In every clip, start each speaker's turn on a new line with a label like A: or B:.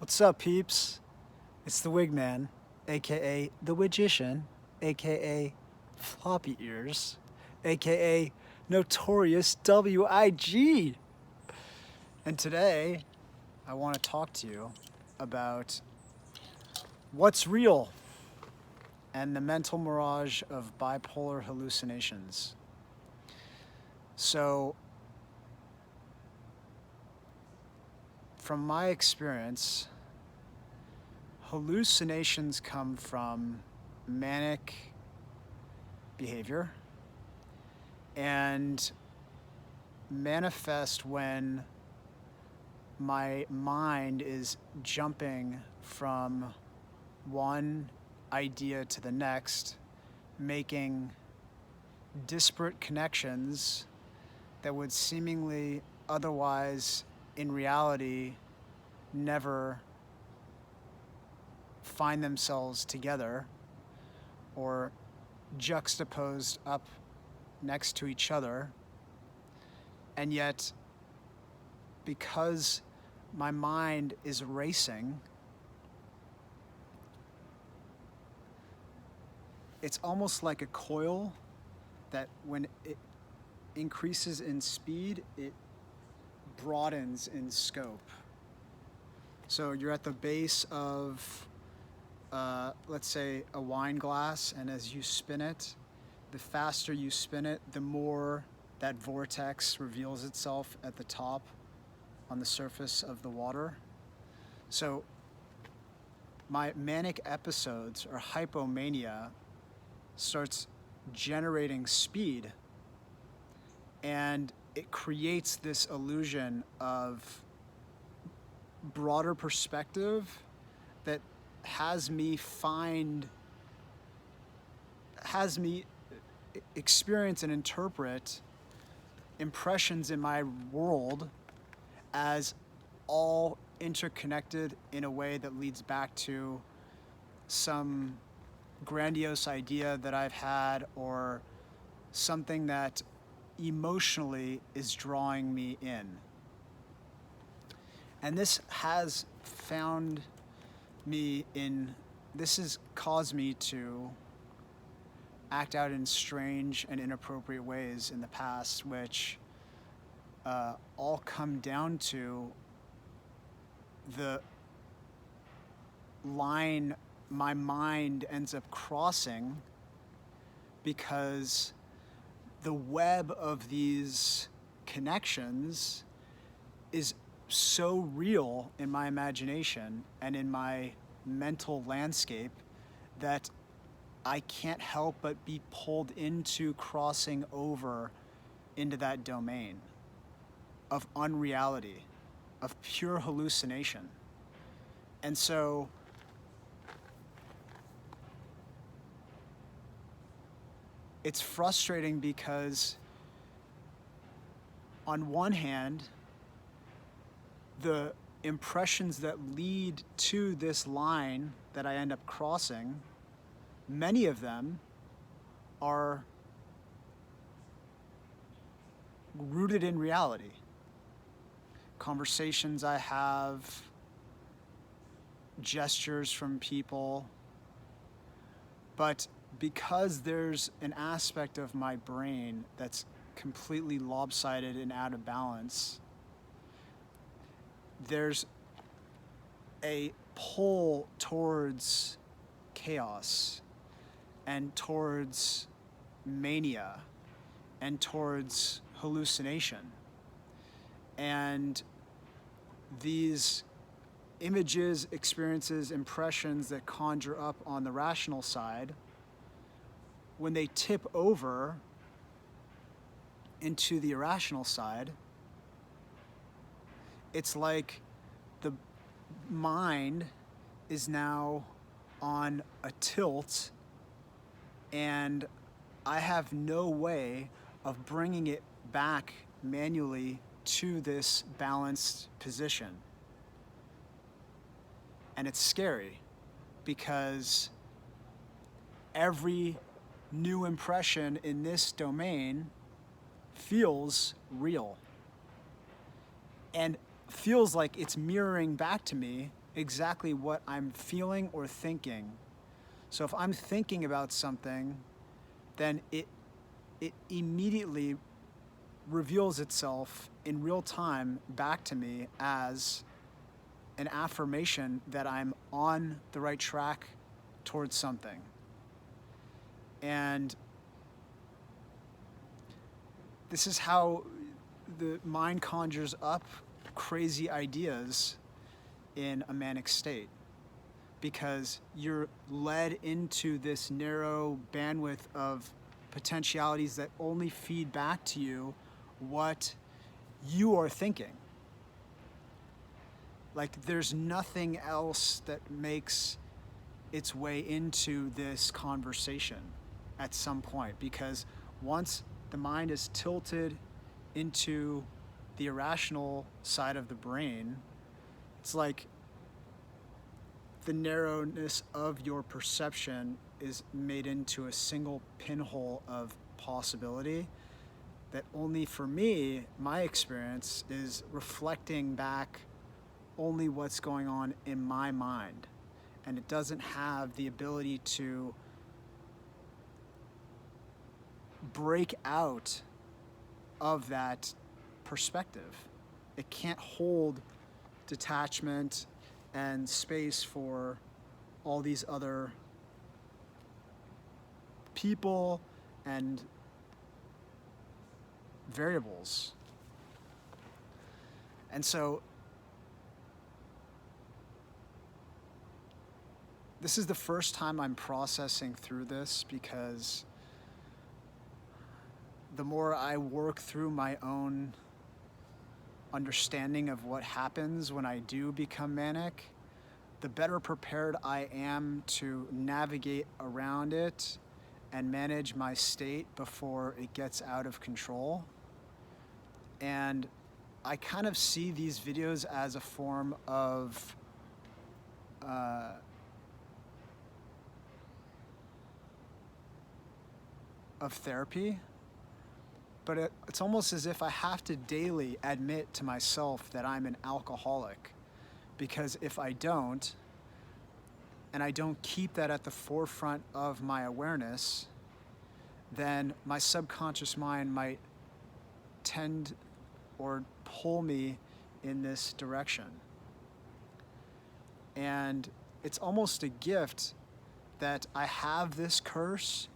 A: What's up, peeps? It's the Wigman, aka the Wigician, aka Floppy Ears, aka Notorious WIG. And today, I want to talk to you about what's real and the mental mirage of bipolar hallucinations. So, from my experience, hallucinations come from manic behavior and manifest when my mind is jumping from one idea to the next, making disparate connections that would seemingly otherwise, in reality, never find themselves together or juxtaposed up next to each other. And yet, because my mind is racing, it's almost like a coil that when it increases in speed, it broadens in scope. So you're at the base of, let's say, a wine glass, and as you spin it, the faster you spin it, the more that vortex reveals itself at the top on the surface of the water. So my manic episodes or hypomania starts generating speed, and it creates this illusion of broader perspective that has me experience and interpret impressions in my world as all interconnected in a way that leads back to some grandiose idea that I've had, or something that emotionally is drawing me in. And this has caused me to act out in strange and inappropriate ways in the past, which all come down to the line my mind ends up crossing, because the web of these connections is so real in my imagination and in my mental landscape that I can't help but be pulled into crossing over into that domain of unreality, of pure hallucination. And so it's frustrating because on one hand, the impressions that lead to this line that I end up crossing, many of them are rooted in reality. Conversations I have, gestures from people, but because there's an aspect of my brain that's completely lopsided and out of balance, there's a pull towards chaos and towards mania and towards hallucination. And these images, experiences, impressions that conjure up on the rational side, when they tip over into the irrational side, it's like the mind is now on a tilt, and I have no way of bringing it back manually to this balanced position. And it's scary because every new impression in this domain feels real and feels like it's mirroring back to me exactly what I'm feeling or thinking. So if I'm thinking about something, then it immediately reveals itself in real time back to me as an affirmation that I'm on the right track towards something. And this is how the mind conjures up crazy ideas in a manic state, because you're led into this narrow bandwidth of potentialities that only feed back to you what you are thinking. Like, there's nothing else that makes its way into this conversation at some point, because once the mind is tilted into the irrational side of the brain, it's like the narrowness of your perception is made into a single pinhole of possibility that only for me, my experience is reflecting back only what's going on in my mind. And it doesn't have the ability to break out of that perspective. It can't hold detachment and space for all these other people and variables. And so this is the first time I'm processing through this, because the more I work through my own understanding of what happens when I do become manic, the better prepared I am to navigate around it and manage my state before it gets out of control. And I kind of see these videos as a form of therapy, but it's almost as if I have to daily admit to myself that I'm an alcoholic, because if I don't, and I don't keep that at the forefront of my awareness, then my subconscious mind might tend or pull me in this direction. And it's almost a gift that I have this curse.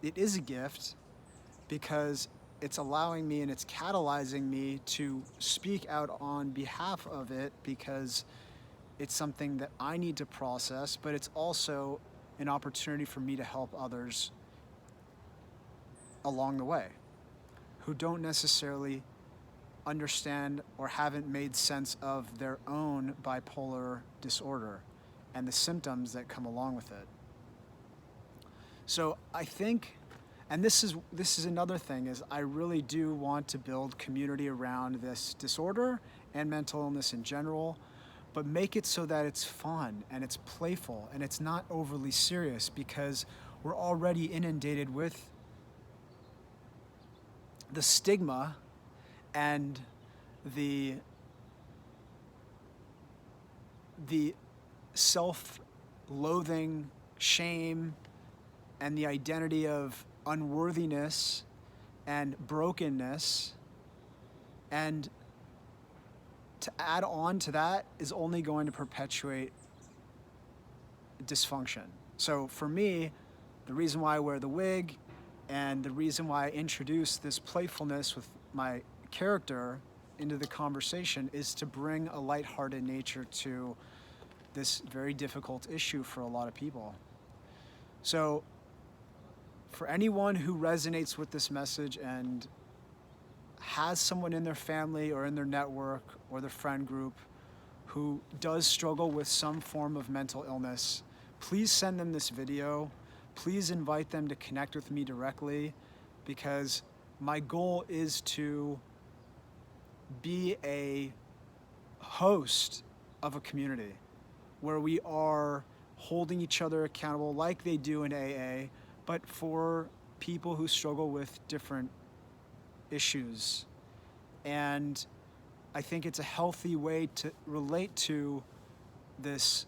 A: It is a gift because it's allowing me and it's catalyzing me to speak out on behalf of it, because it's something that I need to process, but it's also an opportunity for me to help others along the way who don't necessarily understand or haven't made sense of their own bipolar disorder and the symptoms that come along with it. So I think, and this is another thing, is I really do want to build community around this disorder and mental illness in general, but make it so that it's fun and it's playful and it's not overly serious, because we're already inundated with the stigma and the self-loathing, shame, and the identity of unworthiness and brokenness. And to add on to that is only going to perpetuate dysfunction. So for me, the reason why I wear the wig and the reason why I introduce this playfulness with my character into the conversation is to bring a lighthearted nature to this very difficult issue for a lot of people. So for anyone who resonates with this message and has someone in their family or in their network or their friend group who does struggle with some form of mental illness, please send them this video. Please invite them to connect with me directly, because my goal is to be a host of a community where we are holding each other accountable like they do in AA, but for people who struggle with different issues. And I think it's a healthy way to relate to this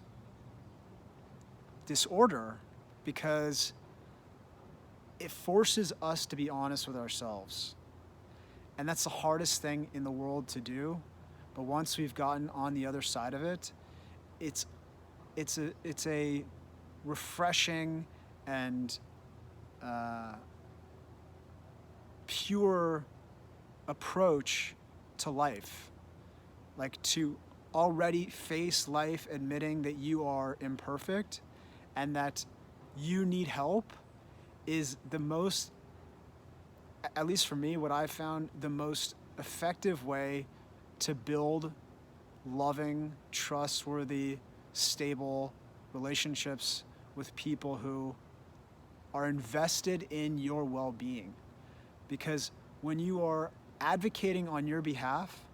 A: disorder because it forces us to be honest with ourselves. And that's the hardest thing in the world to do. But once we've gotten on the other side of it, it's a refreshing and pure approach to life. Like to already face life admitting that you are imperfect and that you need help is the most, at least for me, what I've found the most effective way to build loving, trustworthy, stable relationships with people who are invested in your well-being. Because when you are advocating on your behalf,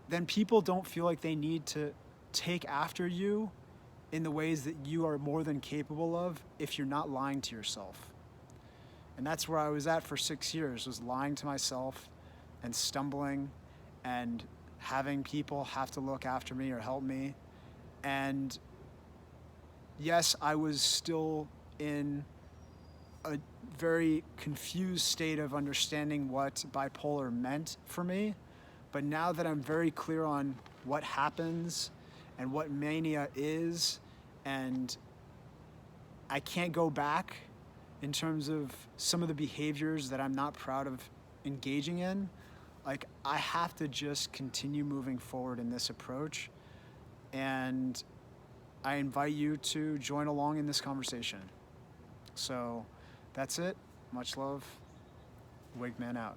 A: then people don't feel like they need to take after you in the ways that you are more than capable of if you're not lying to yourself. And that's where I was at for 6 years, was lying to myself and stumbling and having people have to look after me or help me. And yes, I was still in a very confused state of understanding what bipolar meant for me. But now that I'm very clear on what happens and what mania is, and I can't go back in terms of some of the behaviors that I'm not proud of engaging in, like I have to just continue moving forward in this approach. And I invite you to join along in this conversation. So that's it. Much love. Wigman out.